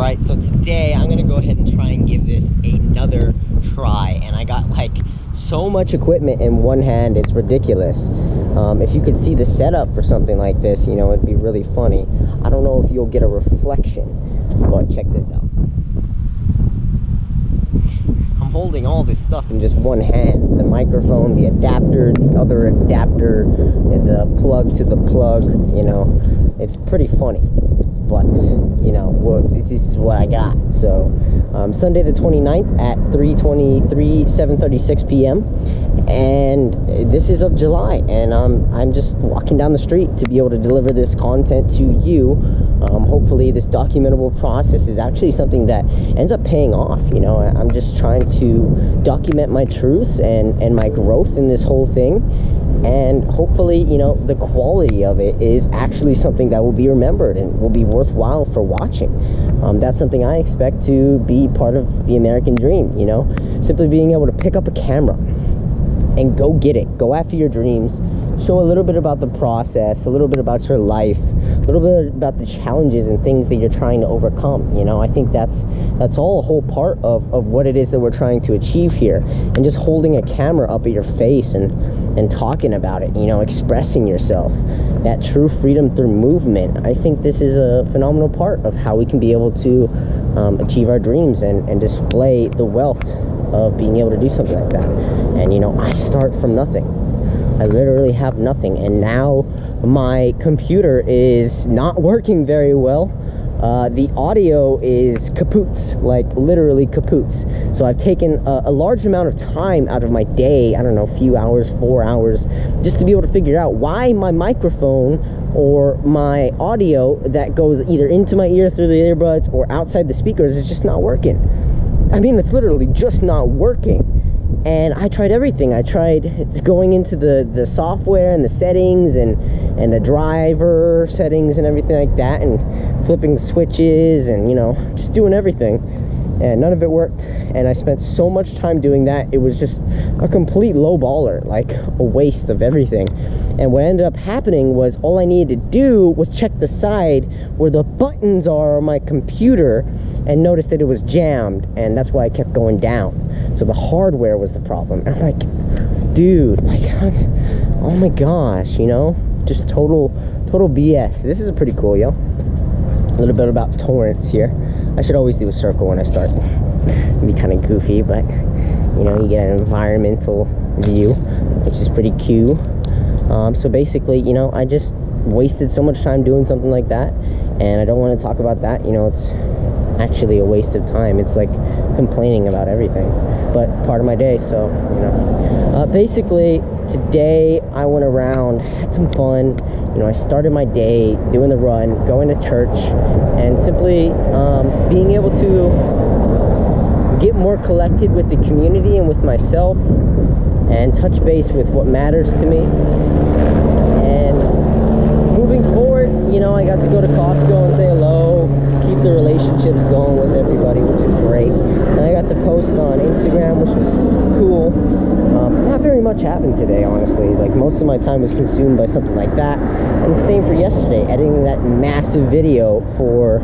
Alright, so today I'm gonna go ahead and try and give this another try, and I got like so much equipment in one hand, it's ridiculous. If you could see the setup for something like this, you know, it'd be really funny. I don't know if you'll get a reflection, but check this out. I'm holding all this stuff in just one hand. The microphone, the adapter, the other adapter, the plug to the plug, you know. It's pretty funny, but, you know, well, this is what I got. So, Sunday the 29th at 7:36 p.m. and this is of July, and I'm just walking down the street to be able to deliver this content to you. Hopefully this documentable process is actually something that ends up paying off. You know, I'm just trying to document my truths and my growth in this whole thing, and hopefully, you know, the quality of it is actually something that will be remembered and will be worthwhile for watching. That's something I expect to be part of the American dream, you know, simply being able to pick up a camera and go get it, go after your dreams, show a little bit about the process, a little bit about your life, a little bit about the challenges and things that you're trying to overcome. You know, I think that's all a whole part of what it is that we're trying to achieve here. And just holding a camera up at your face and talking about it, you know, expressing yourself, that true freedom through movement. I think this is a phenomenal part of how we can be able to achieve our dreams and display the wealth of being able to do something like that. And, you know, I start from nothing. I literally have nothing, and now my computer is not working very well. The audio is kapoots, like literally kapoots. So I've taken a large amount of time out of my day, I don't know, a few hours, 4 hours, just to be able to figure out why my microphone or my audio that goes either into my ear through the earbuds or outside the speakers is just not working. I mean, it's literally just not working. And I tried everything. I tried going into the software and the settings and the driver settings and everything like that, and flipping the switches and, you know, just doing everything, and none of it worked. And I spent so much time doing that, it was just a complete low baller, like a waste of everything. And what ended up happening was all I needed to do was check the side where the buttons are on my computer and notice that it was jammed, and that's why I kept going down. So the hardware was the problem. And I'm like, dude, like, oh my gosh, you know, just total BS. This is pretty cool, yo. A little bit about torrents here. I should always do a circle when I start. It'd be kind of goofy, but, you know, you get an environmental view, which is pretty cute. So basically, you know, I just wasted so much time doing something like that, and I don't want to talk about that. You know, it's actually a waste of time. It's like complaining about everything, but part of my day. So, you know, basically today I went around, had some fun. You know, I started my day doing the run, going to church, and simply being able to get more collected with the community and with myself, and touch base with what matters to me. And moving forward, you know, I got to go to Costco and say hello, keep the relationships going with everybody, which is great. And I got to post on Instagram, which was cool. Not very much happened today, honestly. Like, most of my time was consumed by something like that. And the same for yesterday, editing that massive video for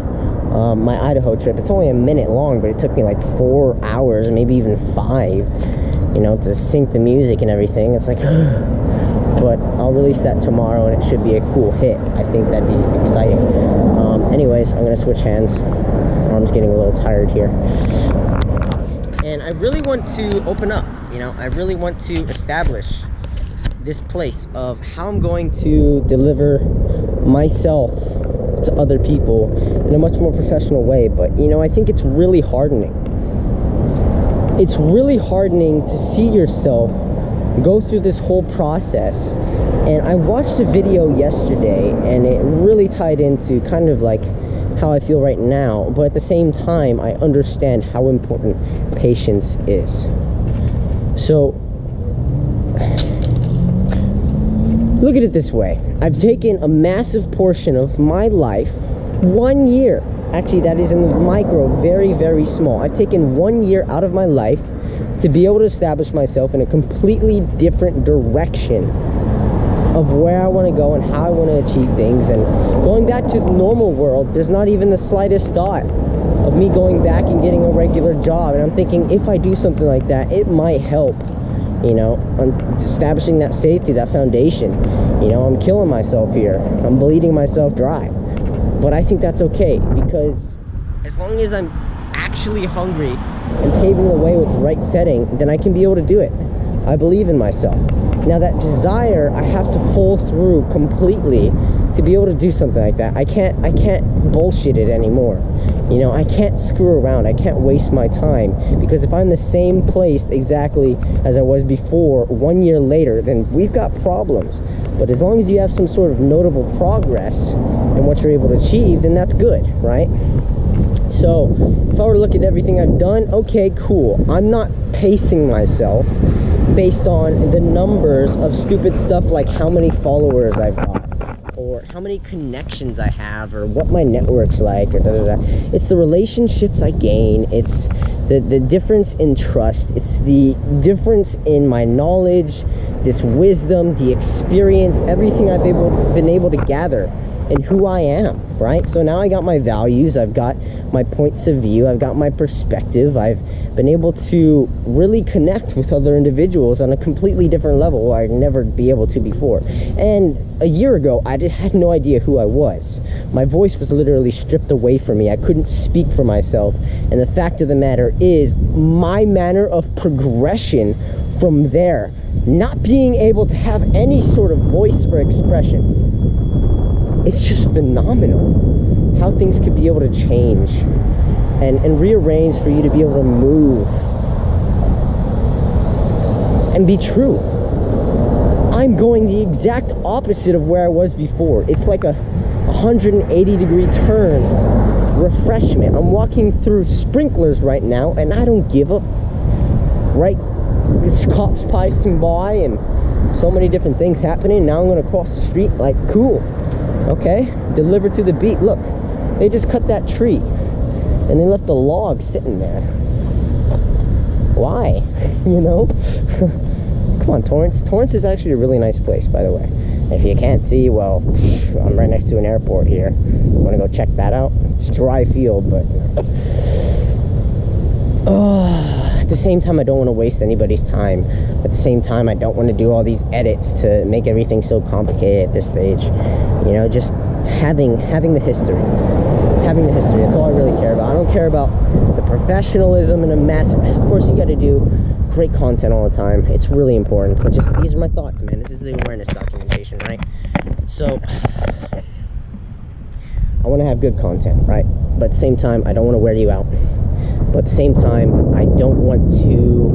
my Idaho trip. It's only a minute long, but it took me like 4 hours, maybe even 5, you know, to sync the music and everything. It's like, but I'll release that tomorrow, and it should be a cool hit. I think that'd be exciting. Anyways, I'm gonna switch hands. Arm's getting a little tired here. And I really want to open up, you know, I really want to establish this place of how I'm going to deliver myself to other people in a much more professional way. But, you know, I think it's really hardening. It's really hardening to see yourself go through this whole process. And I watched a video yesterday, and it really tied into kind of like how I feel right now, but at the same time I understand how important patience is. So look at it this way. I've taken a massive portion of my life, 1 year, actually that is in micro, very, very small. I've taken 1 year out of my life to be able to establish myself in a completely different direction of where I want to go and how I want to achieve things. And going back to the normal world, there's not even the slightest thought of me going back and getting a regular job. And I'm thinking, if I do something like that, it might help, you know, on establishing that safety, that foundation. You know, I'm killing myself here, I'm bleeding myself dry, but I think that's okay, because as long as I'm actually hungry and paving the way with the right setting, then I can be able to do it. I believe in myself. Now that desire, I have to pull through completely to be able to do something like that. I can't bullshit it anymore. You know, I can't screw around. I can't waste my time, because if I'm the same place exactly as I was before 1 year later, then we've got problems. But as long as you have some sort of notable progress in what you're able to achieve, then that's good, right? So if I were to look at everything I've done, okay, cool. I'm not pacing myself based on the numbers of stupid stuff like how many followers I've got, or how many connections I have, or what my network's like, or da-da-da. It's the relationships I gain. It's the difference in trust. It's the difference in my knowledge, this wisdom, the experience, everything I've been able to gather, and who I am, right? So now I got my values, I've got my points of view, I've got my perspective, I've been able to really connect with other individuals on a completely different level I'd never be able to before. And a year ago, I had no idea who I was. My voice was literally stripped away from me. I couldn't speak for myself. And the fact of the matter is, my manner of progression from there, not being able to have any sort of voice or expression, it's just phenomenal how things could be able to change and rearrange for you to be able to move and be true. I'm going the exact opposite of where I was before. It's like a 180-degree turn, refreshment. I'm walking through sprinklers right now, and I don't give up, right? It's cops passing by and so many different things happening. Now I'm going to cross the street, like, cool. Okay, deliver to the beat. Look, they just cut that tree and they left the log sitting there. Why? You know? Come on, Torrance. Torrance is actually a really nice place, by the way. If you can't see, well, I'm right next to an airport here. Want to go check that out? It's dry field, but at the same time, I don't want to waste anybody's time. At the same time, I don't want to do all these edits to make everything so complicated at this stage. You know, just having the history. Having the history, that's all I really care about. I don't care about the professionalism and a mess. Of course, you got to do great content all the time. It's really important. But just, these are my thoughts, man. This is the awareness documentation, right? So, I want to have good content, right? But at the same time, I don't want to wear you out. But at the same time, I don't want to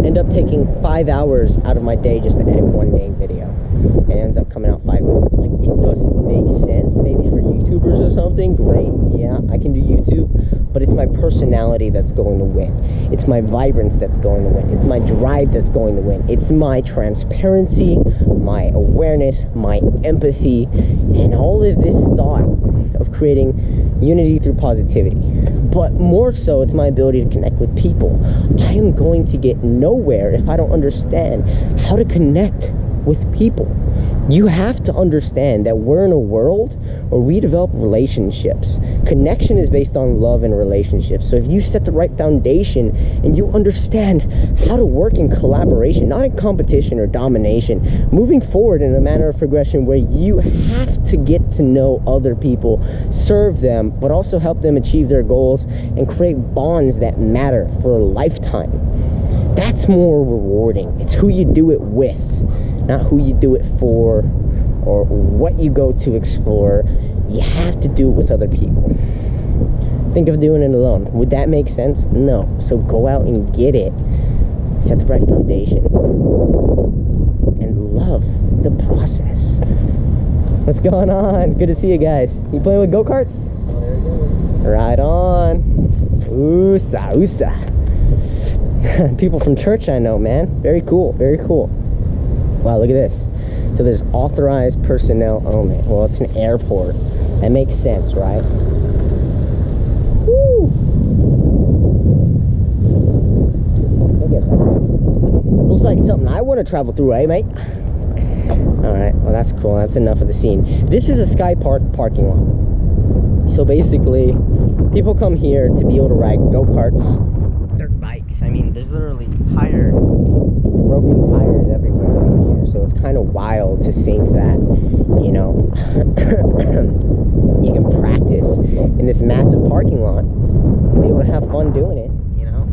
end up taking 5 hours out of my day just to edit one dang video. And it ends up coming out 5 minutes. Like, it doesn't make sense. Maybe for YouTubers or something, great. Yeah, I can do YouTube. But it's my personality that's going to win. It's my vibrance that's going to win. It's my drive that's going to win. It's my transparency, my awareness, my empathy, and all of this thought of creating unity through positivity. But more so, it's my ability to connect with people. I am going to get nowhere if I don't understand how to connect with people. You have to understand that we're in a world where we develop relationships. Connection is based on love and relationships. So if you set the right foundation and you understand how to work in collaboration, not in competition or domination, moving forward in a manner of progression where you have to get to know other people, serve them, but also help them achieve their goals and create bonds that matter for a lifetime. That's more rewarding. It's who you do it with, not who you do it for or what you go to explore. You have to do it with other people. Think of doing it alone. Would that make sense? No. So go out and get it. Set the right foundation. And love the process. What's going on? Good to see you guys. You playing with go-karts? Right on. Oosa, oosa. People from church I know, man. Very cool, very cool. Wow, look at this. So there's authorized personnel only. Well, it's an airport. That makes sense, right? Woo! Look at that. Looks like something I want to travel through, right, mate? All right, well, that's cool. That's enough of the scene. This is a Sky Park parking lot. So basically, people come here to be able to ride go-karts, dirt bikes. I mean, there's literally broken tires everywhere around here. So it's kind of wild to think that, you know, you can practice in this massive parking lot, be able to have fun doing it, you know.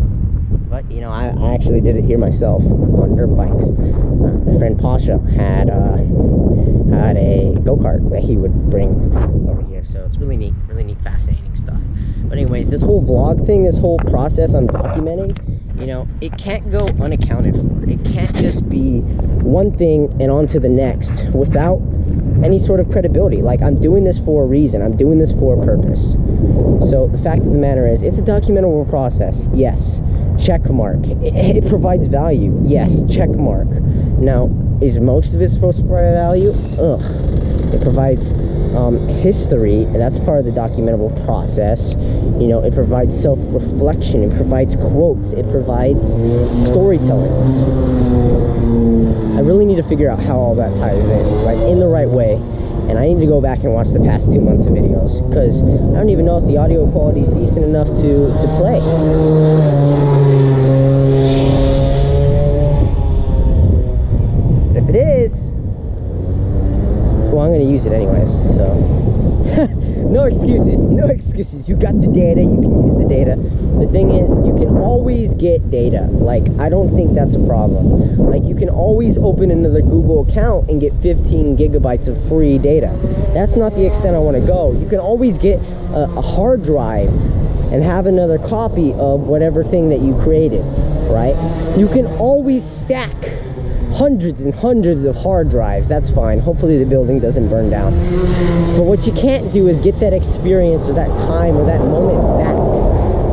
But, you know, I actually did it here myself on dirt bikes. My friend Pasha had a go-kart that he would bring over here. So it's really neat, fascinating stuff. But anyways, this whole vlog thing, this whole process I'm documenting, you know, it can't go unaccounted for. It can't just be one thing and on to the next without any sort of credibility. Like, I'm doing this for a reason. I'm doing this for a purpose. So the fact of the matter is, it's a documentable process. Yes, check mark. It provides value. Yes, check mark. Now, is most of it supposed to provide value? It provides history, and that's part of the documentable process. You know, it provides self-reflection, it provides quotes, it provides storytelling. I really need to figure out how all that ties in, like, in the right way. And I need to go back and watch the past 2 months of videos, because I don't even know if the audio quality is decent enough to play. If it is, well, I'm going to use it anyways, so no excuses. You got the data, you can use the data. The thing is, you can always get data. Like, I don't think that's a problem. Like, you can always open another Google account and get 15 gigabytes of free data. That's not the extent I want to go. You can always get a hard drive and have another copy of whatever thing that you created, right? You can always stack hundreds and hundreds of hard drives. That's fine. Hopefully the building doesn't burn down. But what you can't do is get that experience or that time or that moment back.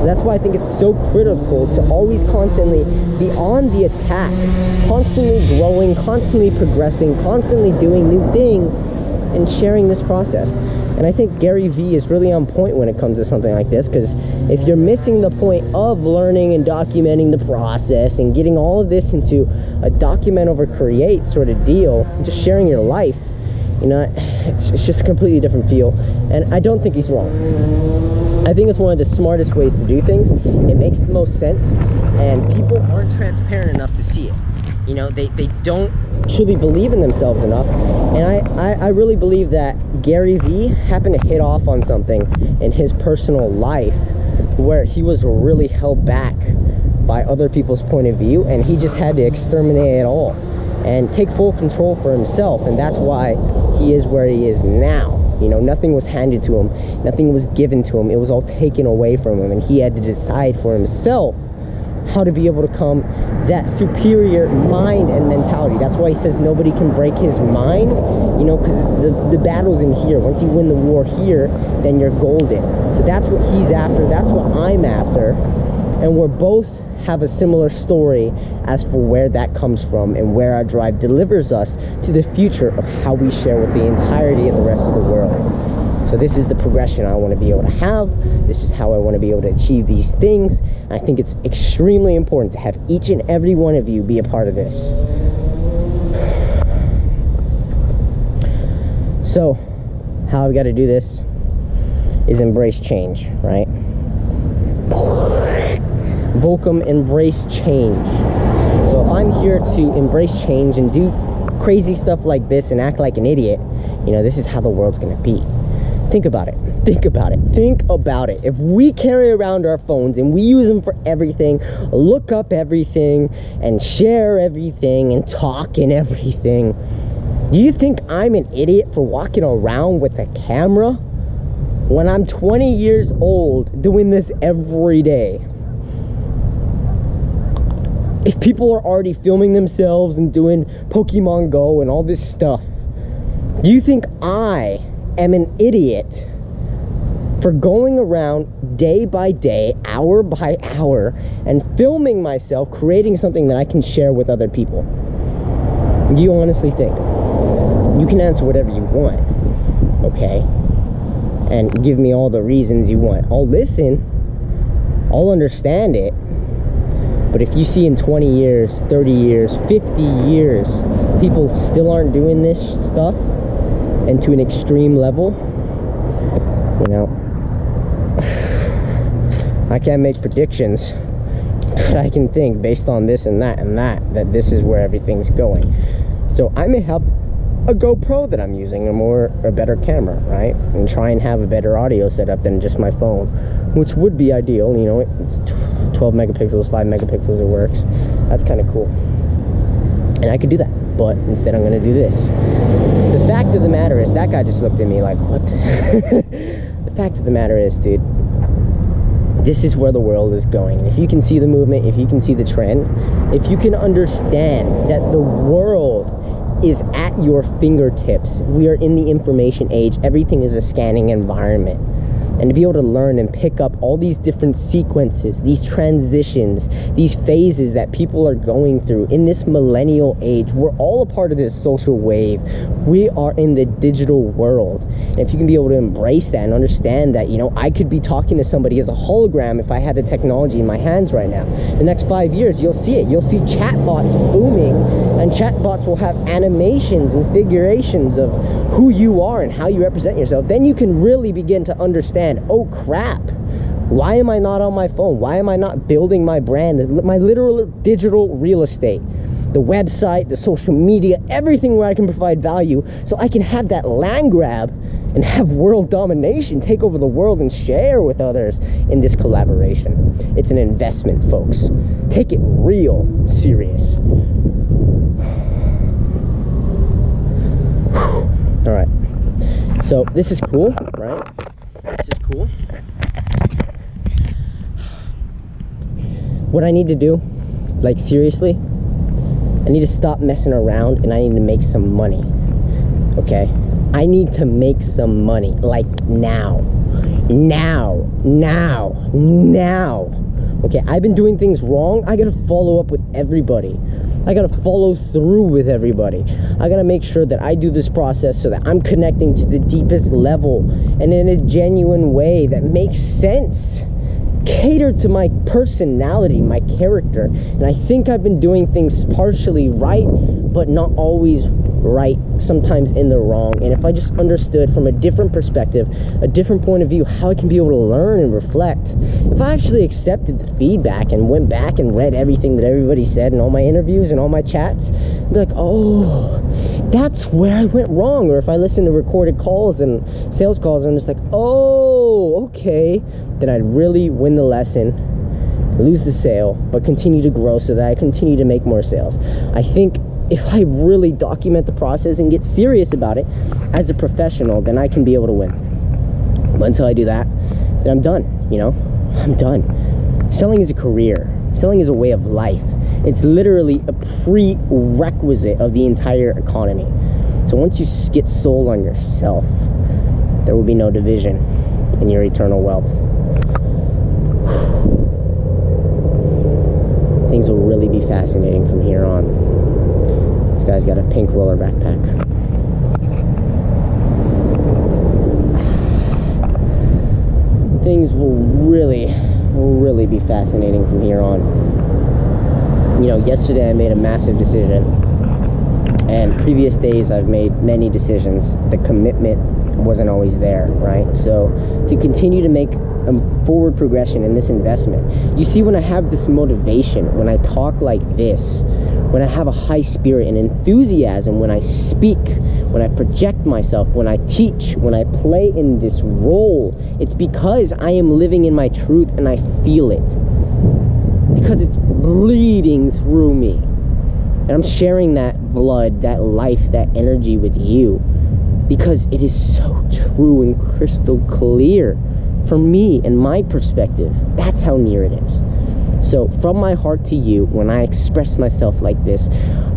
So that's why I think it's so critical to always constantly be on the attack, constantly growing, constantly progressing, constantly doing new things and sharing this process. And I think Gary Vee is really on point when it comes to something like this, because if you're missing the point of learning and documenting the process and getting all of this into a document over create sort of deal, just sharing your life, you know, it's just a completely different feel. And I don't think he's wrong. I think it's one of the smartest ways to do things. It makes the most sense, and people aren't transparent enough to see it. You know, they don't truly believe in themselves enough. And I really believe that Gary Vee happened to hit off on something in his personal life where he was really held back by other people's point of view, and he just had to exterminate it all and take full control for himself. And that's why he is where he is now. You know, nothing was handed to him, nothing was given to him. It was all taken away from him, and he had to decide for himself how to be able to come that superior mind and mentality. That's why he says nobody can break his mind, you know, because the battle's in here. Once you win the war here, then you're golden. So that's what he's after, that's what I'm after, and we're both have a similar story as for where that comes from and where our drive delivers us to the future of how we share with the entirety of the rest of the world. So this is the progression I want to be able to have. This is how I want to be able to achieve these things. And I think it's extremely important to have each and every one of you be a part of this. So how we got to do this is embrace change, right? Volcom, embrace change. So if I'm here to embrace change and do crazy stuff like this and act like an idiot, you know, this is how the world's going to be. Think about it. Think about it. Think about it. If we carry around our phones and we use them for everything, look up everything and share everything and talk and everything, do you think I'm an idiot for walking around with a camera when I'm 20 years old doing this every day? If people are already filming themselves and doing Pokemon Go and all this stuff, do you think I am an idiot for going around day by day, hour by hour, and filming myself, creating something that I can share with other people? Do you honestly think? You can answer whatever you want, okay? And give me all the reasons you want. I'll listen, I'll understand it, But if you see in 20 years, 30 years, 50 years, people still aren't doing this stuff, and to an extreme level, you know, I can't make predictions, but I can think based on this and that that this is where everything's going. So I may have a GoPro that I'm using, a better camera, right? And try and have a better audio setup than just my phone, which would be ideal. You know, it's 12 megapixels, 5 megapixels, it works. That's kind of cool. And I could do that, but instead I'm going to do this. The fact of the matter is, that guy just looked at me like, what? The fact of the matter is, dude, this is where the world is going. And if you can see the movement, if you can see the trend, if you can understand that the world is at your fingertips, we are in the information age, everything is a scanning environment. And to be able to learn and pick up all these different sequences, these transitions, these phases that people are going through in this millennial age, we're all a part of this social wave. We are in the digital world. And if you can be able to embrace that and understand that, you know, I could be talking to somebody as a hologram if I had the technology in my hands right now. The next 5 years, you'll see it. You'll see chatbots booming, and chatbots will have animations and figurations of who you are and how you represent yourself. Then you can really begin to understand, oh crap, why am I not on my phone? Why am I not building my brand, my literal digital real estate, the website, the social media, everything where I can provide value, so I can have that land grab and have world domination, take over the world and share with others in this collaboration. It's an investment, folks. Take it real serious. All right, so this is cool, right? This is cool. What I need to do, like seriously, I need to stop messing around and I need to make some money, okay? I need to make some money, like now. Okay, I've been doing things wrong. I gotta follow up with everybody. I gotta follow through with everybody. I gotta make sure that I do this process so that I'm connecting to the deepest level and in a genuine way that makes sense. Cater to my personality, my character. And I think I've been doing things partially right, but not always right, sometimes in the wrong. And if I just understood from a different perspective, a different point of view, how I can be able to learn and reflect. If I actually accepted the feedback and went back and read everything that everybody said in all my interviews and all my chats, I'd be like, oh, that's where I went wrong. Or if I listen to recorded calls and sales calls, I'm just like, oh, okay, then I'd really win the lesson, lose the sale, but continue to grow so that I continue to make more sales. I think if I really document the process and get serious about it as a professional, then I can be able to win. But until I do that, then I'm done, you know? I'm done. Selling is a career. Selling is a way of life. It's literally a prerequisite of the entire economy. So once you get sold on yourself, there will be no division in your eternal wealth. Things will really be fascinating from here on. This guy's got a pink roller backpack. Things will really be fascinating from here on. You know, yesterday I made a massive decision, and previous days I've made many decisions. The commitment wasn't always there, right? So to continue to make a forward progression in this investment, you see, when I have this motivation, when I talk like this, when I have a high spirit and enthusiasm, when I speak, when I project myself, when I teach, when I play in this role, it's because I am living in my truth and I feel it. Because it's bleeding through me. And I'm sharing that blood, that life, that energy with you. Because it is so true and crystal clear from me and my perspective. That's how near it is. So from my heart to you, when I express myself like this,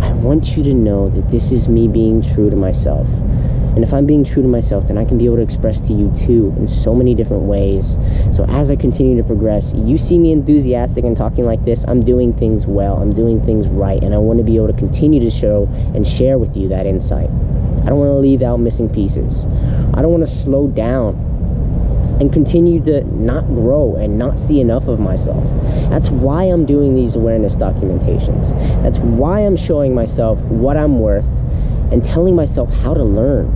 I want you to know that this is me being true to myself. And if I'm being true to myself, then I can be able to express to you too in so many different ways. So as I continue to progress, you see me enthusiastic and talking like this, I'm doing things well, I'm doing things right, and I want to be able to continue to show and share with you that insight. I don't want to leave out missing pieces. I don't want to slow down and continue to not grow and not see enough of myself. That's why I'm doing these awareness documentations. That's why I'm showing myself what I'm worth and telling myself how to learn.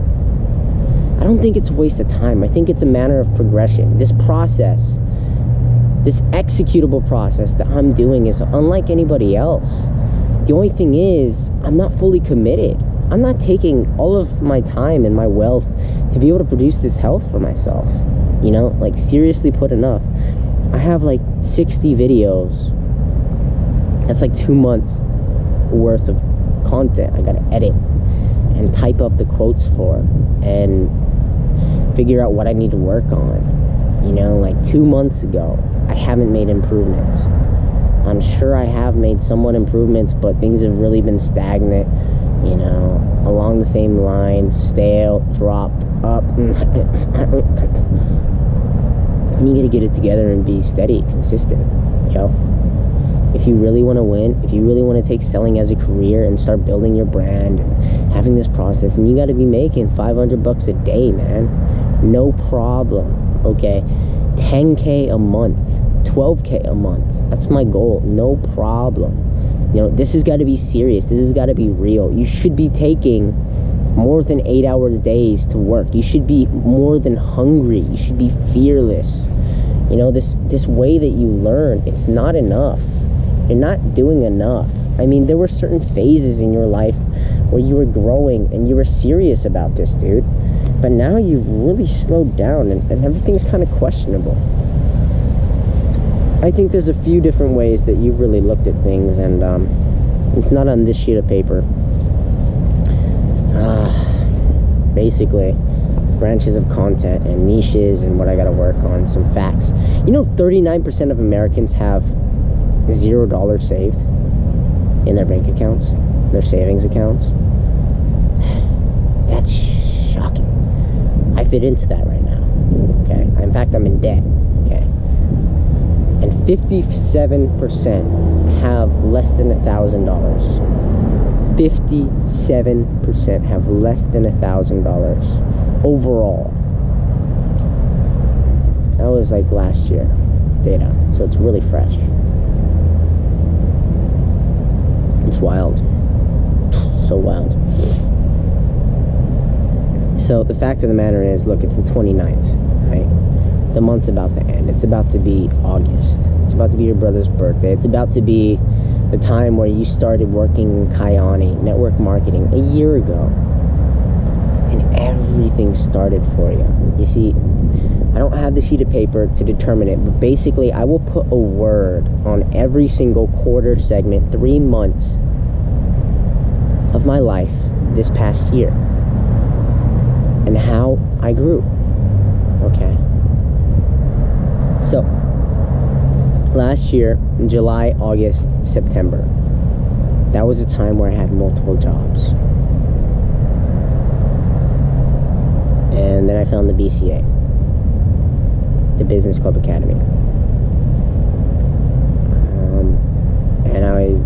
I don't think it's a waste of time. I think it's a matter of progression. This process, this executable process that I'm doing is unlike anybody else. The only thing is, I'm not fully committed. I'm not taking all of my time and my wealth to be able to produce this health for myself. You know, like, seriously put enough. I have like 60 videos. That's like 2 months worth of content I gotta edit and type up the quotes for and figure out what I need to work on. You know, like 2 months ago, I haven't made improvements. I'm sure I have made somewhat improvements, but things have really been stagnant, you know, along the same lines, stale, drop, up. You gotta get it together and be steady, consistent, yo. If you really want to win, if you really want to take selling as a career and start building your brand and having this process, and you got to be making $500 a day, man. No problem, okay? 10K a month, 12K a month. That's my goal, no problem. You know, this has got to be serious. This has got to be real. You should be taking more than 8-hour days to work. You should be more than hungry. You should be fearless. You know, this way that you learn, it's not enough. You're not doing enough. I mean, there were certain phases in your life where you were growing and you were serious about this, dude. But now you've really slowed down and everything's kind of questionable. I think there's a few different ways that you've really looked at things, and it's not on this sheet of paper. Basically, branches of content and niches and what I gotta work on, some facts. You know, 39% of Americans have $0 saved in their bank accounts, their savings accounts. That's shocking. I fit into that right now, okay? In fact, I'm in debt, okay? And 57% have less than $1,000. 57% have less than $1,000 overall. That was like last year data, so it's really fresh. It's wild. So wild. So the fact of the matter is, look, it's the 29th, right? The month's about to end. It's about to be August. It's about to be your brother's birthday. It's about to be the time where you started working Kyani, network marketing, a year ago. And everything started for you. You see, I don't have the sheet of paper to determine it, but basically I will put a word on every single quarter segment, 3 months of my life this past year and how I grew. Okay. So, last year, in July, August, September, that was a time where I had multiple jobs. And then I found the BCA, the Business Club Academy. And I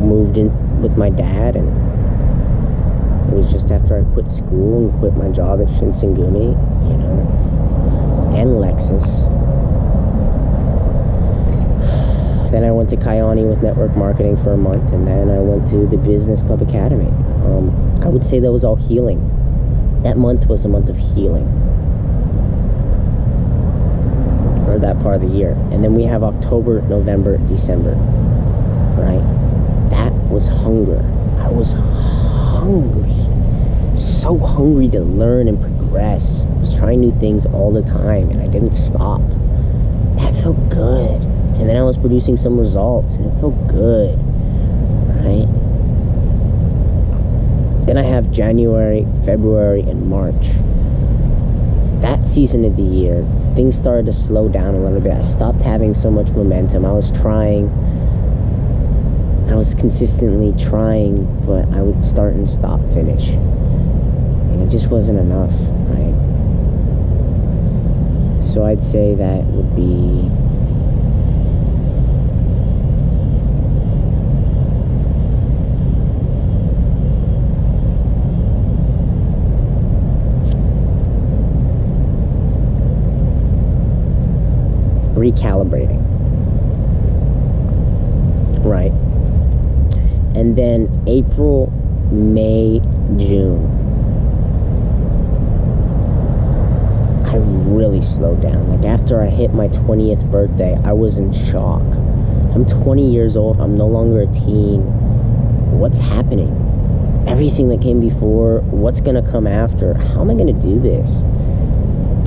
moved in with my dad, and it was just after I quit school and quit my job at Shinsengumi, you know, and Lexus. Then I went to Kyani with network marketing for a month, and then I went to the Business Club Academy. I would say that was all healing. That month was a month of healing. For that part of the year. And then we have October, November, December. Right? That was hunger. I was hungry. So hungry to learn and progress. I was trying new things all the time, and I didn't stop. That felt good. And then I was producing some results, and it felt good, right? Then I have January, February, and March. That season of the year, things started to slow down a little bit. I stopped having so much momentum. I was consistently trying, but I would start and stop, finish. And it just wasn't enough, right? So I'd say that would be recalibrating, right? And then April, May, June, I really slowed down. Like after I hit my 20th birthday, I was in shock. I'm 20 years old. I'm no longer a teen. What's happening? Everything that came before, what's gonna come after? How am I gonna do this?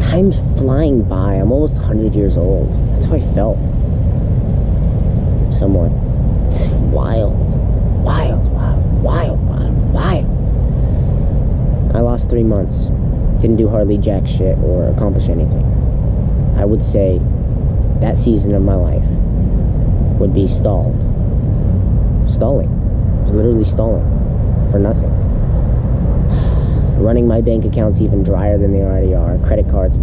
Time's flying by. I'm almost 100 years old. That's how I felt. Somewhat. It's wild. Wild. I lost 3 months. Didn't do hardly jack shit or accomplish anything. I would say that season of my life would be stalling. I was literally stalling for nothing. Running my bank accounts even drier than they already are. Credit cards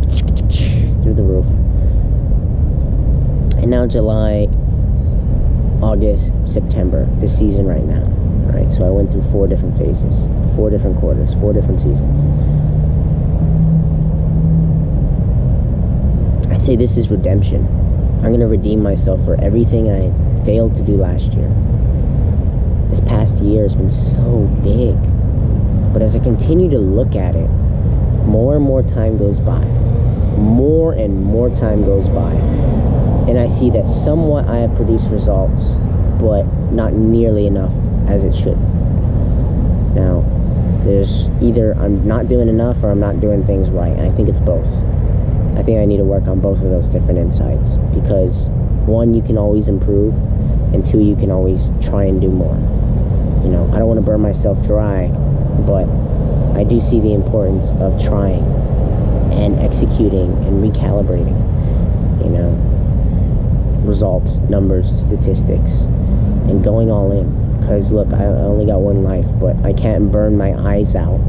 through the roof. And now July, August, September, this season right now. Right? So I went through 4 different phases, 4 different quarters, 4 different seasons. I'd say this is redemption. I'm going to redeem myself for everything I failed to do last year. This past year has been so big. But as I continue to look at it, more and more time goes by. More and more time goes by. And I see that somewhat I have produced results, but not nearly enough as it should. Now, there's either I'm not doing enough or I'm not doing things right. And I think it's both. I think I need to work on both of those different insights. Because 1, you can always improve. And 2, you can always try and do more. You know, I don't want to burn myself dry, but I do see the importance of trying and executing and recalibrating, you know, results, numbers, statistics, and going all in. Because look, I only got one life, but I can't burn my eyes out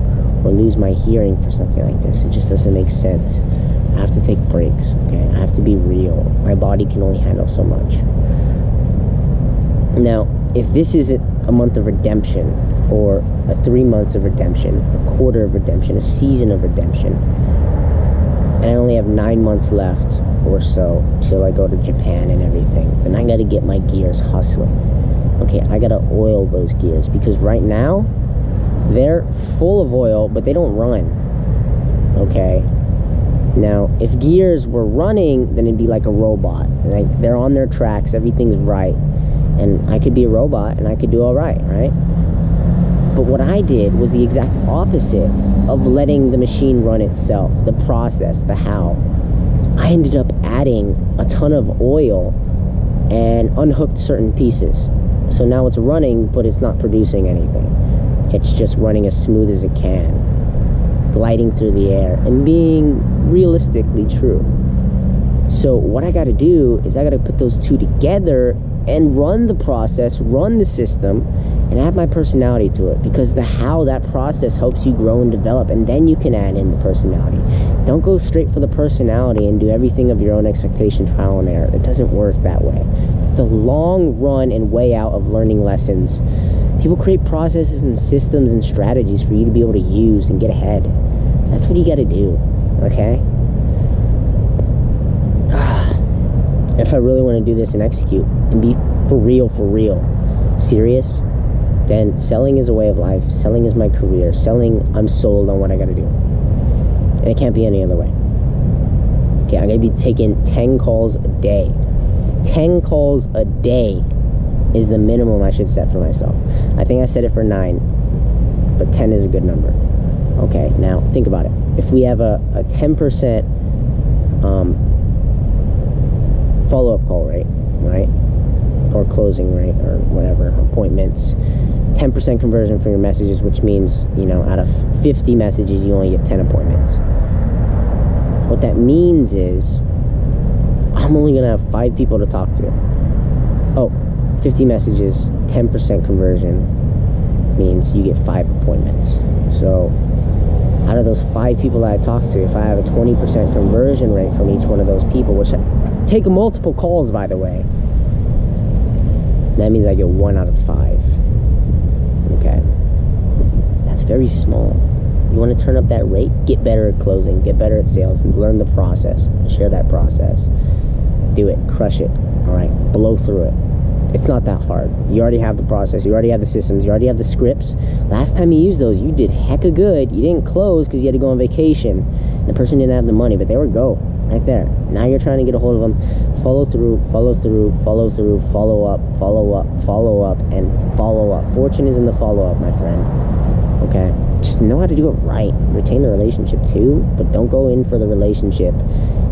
or lose my hearing for something like this. It just doesn't make sense. I have to take breaks, okay? I have to be real. My body can only handle so much. Now, if this isn't a month of redemption, or 3 months of redemption, a quarter of redemption, a season of redemption, and I only have 9 months left or so till I go to Japan and everything, then I gotta get my gears hustling. Okay, I gotta oil those gears, because right now they're full of oil, but they don't run. Okay, now if gears were running, then it'd be like a robot. Like they're on their tracks, everything's right, and I could be a robot and I could do all right, right? But what I did was the exact opposite of letting the machine run itself, the process, the how. I ended up adding a ton of oil and unhooked certain pieces. So now it's running, but it's not producing anything. It's just running as smooth as it can, gliding through the air and being realistically true. So what I got to do is I got to put those two together and run the process, run the system, and add my personality to it, because the how, that process helps you grow and develop, and then you can add in the personality. Don't go straight for the personality and do everything of your own expectation, trial and error. It doesn't work that way. It's the long run and way out of learning lessons. People create processes and systems and strategies for you to be able to use and get ahead. That's what you got to do, okay? If I really want to do this and execute and be for real, serious, then selling is a way of life. Selling is my career. Selling, I'm sold on what I got to do. And it can't be any other way. Okay, I'm going to be taking 10 calls a day. 10 calls a day is the minimum I should set for myself. I think I set it for 9, but 10 is a good number. Okay, now think about it. If we have a 10% follow-up call rate, right? Or closing rate, or whatever, appointments, 10% conversion for your messages, which means, you know, out of 50 messages, you only get 10 appointments. What that means is, I'm only going to have 5 people to talk to. Oh, 50 messages, 10% conversion means you get 5 appointments. So, out of those 5 people that I talk to, if I have a 20% conversion rate from each one of those people, which take multiple calls, by the way, that means I get 1 out of 5. Okay, that's very small. You want to turn up that rate? Get better at closing, get better at sales, and learn the process. Share that process. Do it. Crush it. All right? Blow through it. It's not that hard. You already have the process. You already have the systems. You already have the scripts. Last time you used those, you did hecka good. You didn't close because you had to go on vacation. The person didn't have the money, but they were go. Right there. Now you're trying to get a hold of them. Follow through, follow through, follow through, follow up, follow up, follow up, and follow up. Fortune is in the follow-up, my friend. Okay? Just know how to do it right. Retain the relationship too, but don't go in for the relationship.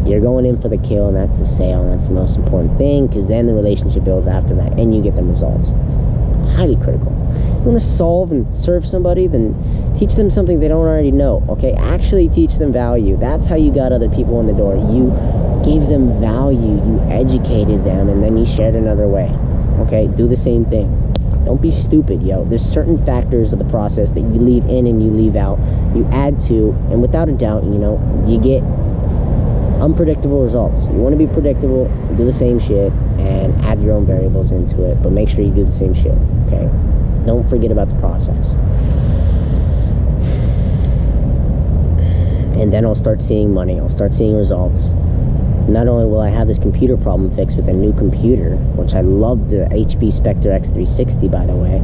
You're going in for the kill, and that's the sale, and that's the most important thing, because then the relationship builds after that, and you get the results. It's highly critical. You want to solve and serve somebody, then teach them something they don't already know, okay? Actually teach them value. That's how you got other people in the door. You gave them value, you educated them, and then you shared another way, okay? Do the same thing. Don't be stupid, yo. There's certain factors of the process that you leave in and you leave out. You add to, and without a doubt, you know, you get unpredictable results. You want to be predictable, do the same shit, and add your own variables into it, but make sure you do the same shit, okay? Don't forget about the process. And then I'll start seeing money. I'll start seeing results. Not only will I have this computer problem fixed with a new computer, which I love the HP Spectre X360, by the way,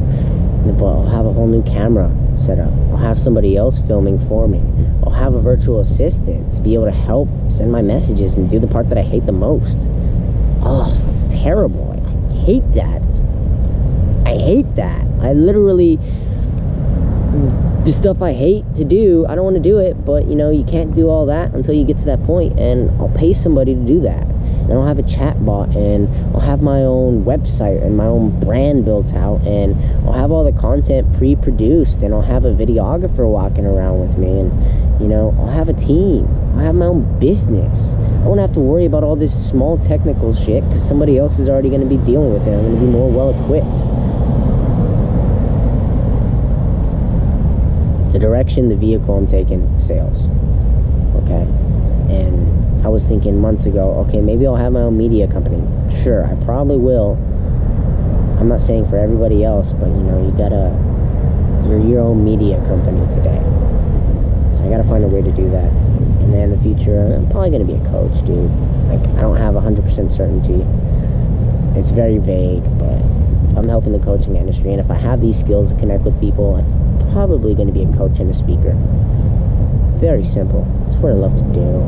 but I'll have a whole new camera set up. I'll have somebody else filming for me. I'll have a virtual assistant to be able to help send my messages and do the part that I hate the most. Oh, it's terrible. I hate that. I hate that. I literally, the stuff I hate to do, I don't want to do it, but you know, you can't do all that until you get to that point, and I'll pay somebody to do that. And I'll have a chat bot, and I'll have my own website and my own brand built out, and I'll have all the content pre-produced, and I'll have a videographer walking around with me, and you know, I'll have a team. I'll have my own business. I won't have to worry about all this small technical shit because somebody else is already going to be dealing with it. I'm going to be more well equipped. The direction, the vehicle I'm taking, sales. Okay? And I was thinking months ago, okay, maybe I'll have my own media company. Sure, I probably will. I'm not saying for everybody else, but you know, you're your own media company today. So I gotta find a way to do that. And then in the future, I'm probably gonna be a coach, dude. Like, I don't have 100% certainty. It's very vague, but I'm helping the coaching industry, and if I have these skills to connect with people, I'm probably going to be a coach and a speaker. Very simple. It's what I love to do.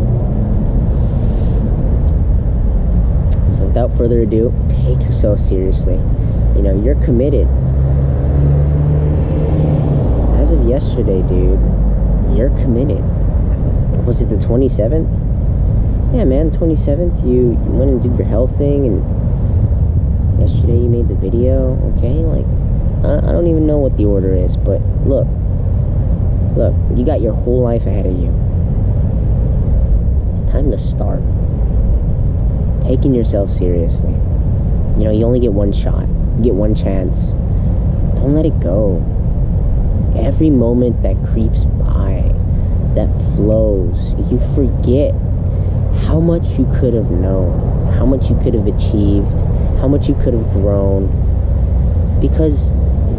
So without further ado, take yourself seriously. You know, you're committed. As of yesterday, dude, you're committed. Was it the 27th? Yeah, man, 27th, you went and did your health thing, and yesterday you made the video, okay? Like, I don't even know what the order is, but look, you got your whole life ahead of you. It's time to start taking yourself seriously. You know, you only get one shot. You get one chance. Don't let it go. Every moment that creeps by, that flows, you forget how much you could have known, how much you could have achieved, how much you could have grown, because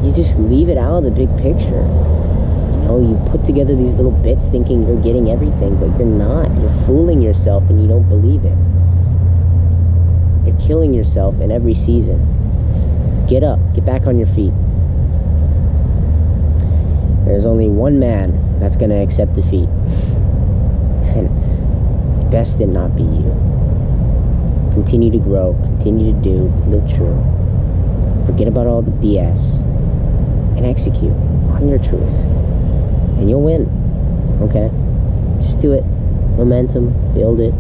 you just leave it out of the big picture. You know, you put together these little bits thinking you're getting everything, but you're not. You're fooling yourself and you don't believe it. You're killing yourself in every season. Get up, get back on your feet. There's only one man that's going to accept defeat, and best it not be you. Continue to grow, continue to do, live true. Forget about all the BS and execute on your truth, and you'll win. Okay? Just do it. Momentum, build it.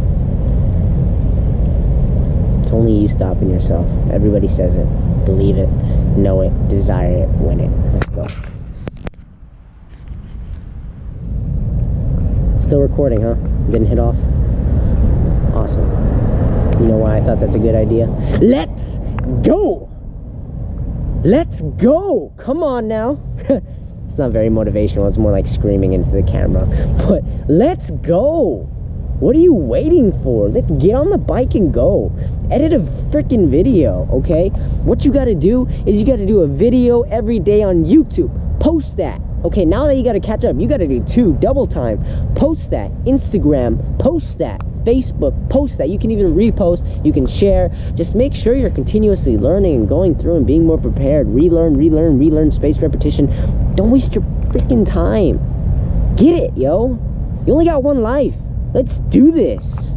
It's only you stopping yourself. Everybody says it. Believe it, know it, desire it, win it. Let's go. Still recording, huh? Didn't hit off? Awesome. You know why I thought that's a good idea? Let's go! Let's go! Come on now. It's not very motivational. It's more like screaming into the camera. But let's go! What are you waiting for? Let's get on the bike and go. Edit a freaking video, okay? What you gotta do is you gotta do a video every day on YouTube. Post that. Okay, now that you gotta catch up, you gotta do 2 double time. Post that. Instagram, post that. Facebook, post that. You can even repost, you can share. Just make sure you're continuously learning and going through and being more prepared. Relearn, spaced repetition. Don't waste your freaking time. Get it, yo. You only got one life. Let's do this.